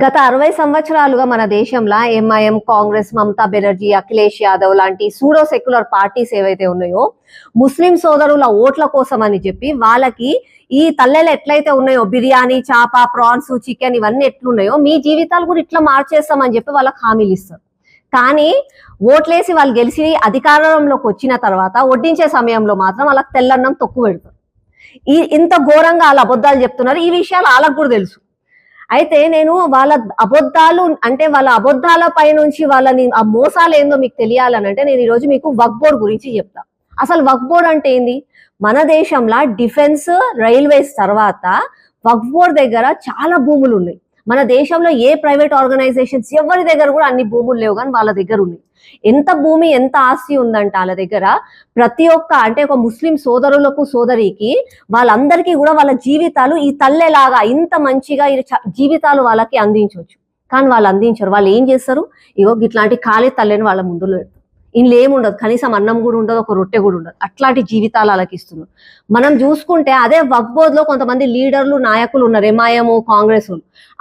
గత 60 సంవత్సరాలుగా మన దేశంలో ఎంఐఎం, కాంగ్రెస్, మమతా బెనర్జీ, అఖిలేష్ యాదవ్ లాంటి సూడో సెక్యులర్ పార్టీస్ ఏవైతే ఉన్నాయో ముస్లిం సోదరుల ఓట్ల కోసం అని చెప్పి వాళ్ళకి ఈ తల్లెలు ఎట్లయితే ఉన్నాయో బిర్యానీ, చాప, ప్రాన్స్, చికెన్ ఇవన్నీ ఎట్లున్నాయో మీ జీవితాలు కూడా ఇట్లా మార్చేస్తామని చెప్పి వాళ్ళకి హామీలు ఇస్తారు. కానీ ఓట్లేసి వాళ్ళు గెలిచి అధికారంలోకి వచ్చిన తర్వాత వడ్డించే సమయంలో మాత్రం వాళ్ళకి తెల్లన్నం తొక్కు పెడతారు. ఇంత ఘోరంగా వాళ్ళ అబద్ధాలు చెప్తున్నారు. ఈ విషయాలు వాళ్ళకు కూడా తెలుసు. అయితే నేను వాళ్ళ అబద్ధాలు అంటే వాళ్ళ అబద్ధాల పై నుంచి వాళ్ళని ఆ మోసాలు ఏందో మీకు తెలియాలని అంటే నేను ఈరోజు మీకు వక్ఫ్ బోర్డ్ గురించి చెప్తా. అసలు వక్ఫ్ బోర్డ్ అంటే ఏంది? మన దేశంలో డిఫెన్స్, రైల్వేస్ తర్వాత వక్ఫ్ బోర్డ్ దగ్గర చాలా భూములు ఉన్నాయి. మన దేశంలో ఏ ప్రైవేట్ ఆర్గనైజేషన్స్ ఎవరి దగ్గర కూడా అన్ని భూములు లేవు, కానీ వాళ్ళ దగ్గర ఉన్నాయి. ఎంత భూమి, ఎంత ఆస్తి ఉందంట వాళ్ళ దగ్గర. ప్రతి ఒక్క అంటే ఒక ముస్లిం సోదరులకు, సోదరికి వాళ్ళందరికీ కూడా వాళ్ళ జీవితాలు ఈ తల్లెలాగా ఇంత మంచిగా జీవితాలు వాళ్ళకి అందించవచ్చు. కానీ వాళ్ళు అందించరు. వాళ్ళు ఏం చేస్తారు? ఇగో ఇట్లాంటి ఖాళీ తల్లిని వాళ్ళ ముందులో పెడతారు. ఇంట్లో ఏముండదు, కనీసం అన్నం కూడా ఉండదు, ఒక రొట్టె కూడా ఉండదు. అట్లాంటి జీవితాలు వాళ్ళకి ఇస్తున్నారు. మనం చూసుకుంటే అదే వక్ఫ్ బోర్డ్ లో కొంతమంది లీడర్లు, నాయకులు ఉన్నారు, ఎంఐఎం, కాంగ్రెస్.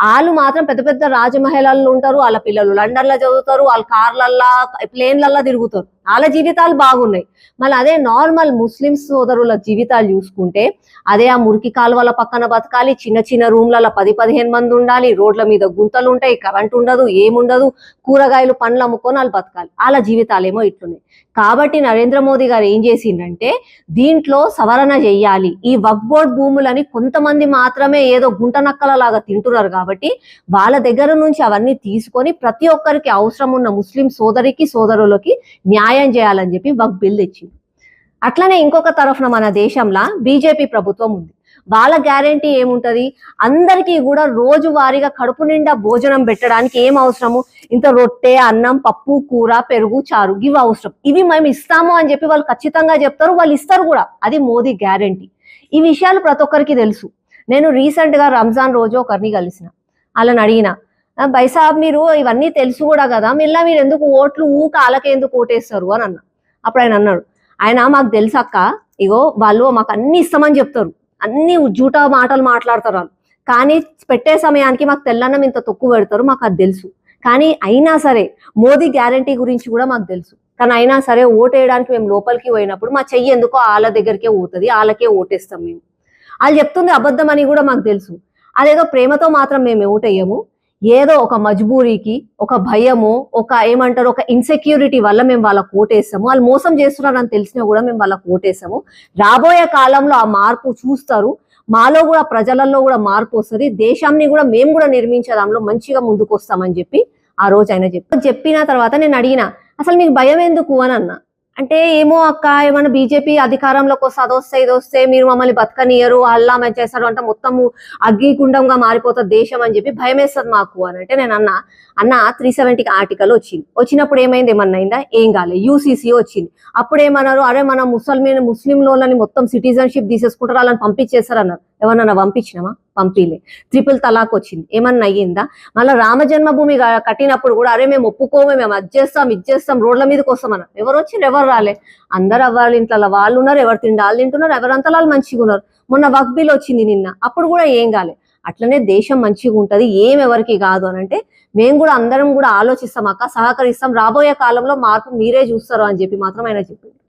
వాళ్ళు మాత్రం పెద్ద పెద్ద రాజమహల్లో ఉంటారు. వాళ్ళ పిల్లలు లండన్ లో చదువుతారు, వాళ్ళ కార్లల్లా, ప్లేన్లల్లా తిరుగుతారు. వాళ్ళ జీవితాలు బాగున్నాయి. మళ్ళీ అదే నార్మల్ ముస్లిం సోదరుల జీవితాలు చూసుకుంటే అదే ఆ మురికి కాలువల పక్కన బతకాలి, చిన్న చిన్న రూమ్లలో 10-15 మంది ఉండాలి, రోడ్ల మీద గుంతలు ఉంటాయి, కరెంట్ ఉండదు, ఏముండదు, కూరగాయలు, పండ్లు అమ్ముకొని వాళ్ళు బతకాలి. వాళ్ళ జీవితాలు ఏమో ఇట్లున్నాయి. కాబట్టి నరేంద్ర మోదీ గారు ఏం చేసిందంటే దీంట్లో సవరణ చెయ్యాలి. ఈ వక్ఫ్ బోర్డ్ భూములని కొంతమంది మాత్రమే ఏదో గుంట నక్కల లాగా తింటున్నారు కాబట్టి వాళ్ళ దగ్గర నుంచి అవన్నీ తీసుకొని ప్రతి ఒక్కరికి అవసరం ఉన్న ముస్లిం సోదరికి, సోదరులకి న్యాయం చేయాలని చెప్పి వక్ఫ్ బిల్ తెచ్చింది. అట్లనే ఇంకొక తరఫున మన దేశంలో బీజేపీ ప్రభుత్వం ఉంది. వాళ్ళ గ్యారంటీ ఏముంటది? అందరికీ కూడా రోజువారీగా కడుపు నిండా భోజనం పెట్టడానికి ఏం అవసరము? ఇంత రొట్టె, అన్నం, పప్పు, కూర, పెరుగు, చారు ఇవి అవసరం. ఇవి మేము ఇస్తాము అని చెప్పి వాళ్ళు ఖచ్చితంగా చెప్తారు. వాళ్ళు ఇస్తారు కూడా. అది మోదీ గ్యారంటీ. ఈ విషయాలు ప్రతి ఒక్కరికి తెలుసు. నేను రీసెంట్ గా రంజాన్ రోజు ఒకరిని కలిసిన. వాళ్ళని అడిగిన, బైసాబ్ మీరు ఇవన్నీ తెలుసు కూడా కదా, మీరు ఎందుకు ఓట్లు వాళ్ళకి ఎందుకు ఓటేస్తారు అని అన్నా. అప్పుడు ఆయన అన్నాడు, మాకు తెలుసక్క, ఇగో వాళ్ళు మాకు అన్ని ఇస్తామని చెప్తారు, అన్ని జూటా మాటలు మాట్లాడతారు వాళ్ళు, కానీ పెట్టే సమయానికి మాకు తెల్లన్నం ఇంత తక్కువ పెడతారు, మాకు అది తెలుసు. కానీ అయినా సరే మోదీ గ్యారంటీ గురించి కూడా మాకు తెలుసు. కానీ అయినా సరే ఓటేయడానికి మేము లోపలికి పోయినప్పుడు మా చెయ్యి ఎందుకో వాళ్ళ దగ్గరికే పోతుంది, వాళ్ళకే ఓటేస్తాం మేము. వాళ్ళు చెప్తుంది అబద్ధం అని కూడా మాకు తెలుసు. అదేదో ప్రేమతో మాత్రం మేము ఓటేయము, ఏదో ఒక మజ్బూరీకి, ఒక భయము, ఒక ఏమంటారు, ఒక ఇన్సెక్యూరిటీ వల్ల మేము వాళ్ళకు ఓటేస్తాము. వాళ్ళు మోసం చేస్తున్నారని తెలిసినా కూడా మేము వాళ్ళకు ఓటేస్తాము. రాబోయే కాలంలో ఆ మార్పు చూస్తారు. మాలో కూడా, ప్రజలలో కూడా మార్పు వస్తుంది. దేశాన్ని కూడా మేము కూడా నిర్మించడంలో మంచిగా ముందుకు వస్తామని చెప్పి ఆ రోజు ఆయన చెప్పిన తర్వాత నేను అడిగిన, అసలు మీకు భయం ఎందుకు అని అన్నా. అంటే ఏమో అక్క, ఏమన్నా బీజేపీ అధికారంలోకి వస్తే అదొస్తే ఇదొస్తే మీరు మమ్మల్ని బతకనియరు, అల్లా మంచి చేస్తారు అంటే మొత్తము అగ్గికుండంగా మారిపోతుంది దేశం అని చెప్పి భయం వేస్తుంది మాకు అని అంటే నేను అన్న 370 ఆర్టికల్ వచ్చినప్పుడు ఏమైంది? ఏమన్నా అయిందా? ఏం కాలేదు. యూసీసీ వచ్చింది. అప్పుడు ఏమన్నారు, అరే మన ముస్లింలని మొత్తం సిటిజన్షిప్ తీసేసుకుంటారు, వాళ్ళని పంపించేస్తారు అన్నారు. ఎవరన్నా పంపించినామా? పంపిలే. ట్రిపుల్ తలాక్ వచ్చింది. ఏమన్నా అయ్యిందా? మళ్ళీ రామ జన్మభూమి కట్టినప్పుడు కూడా అరే మేము ఒప్పుకోమే, మేము అది చేస్తాం రోడ్ల మీదకి వస్తామన్నారు. ఎవరు వచ్చిండ్రు? ఎవరు రాలే. అందరు ఎవరి ఇంట్లో వాళ్ళు ఉన్నారు, ఎవరు తిండాలు తింటున్నారు, ఎవరంతా వాళ్ళు మంచిగా ఉన్నారు. మొన్న వక్ఫ్ బిల్ వచ్చింది నిన్న, అప్పుడు కూడా ఏం కాలే. అట్లనే దేశం మంచిగా ఉంటది, ఏం ఎవరికి కాదు అని అంటే మేము కూడా అందరం కూడా ఆలోచిస్తాం అక్క, సహకరిస్తాం. రాబోయే కాలంలో మార్పు మీరే చూస్తారు అని చెప్పి మాత్రం ఆయన చెప్పింది.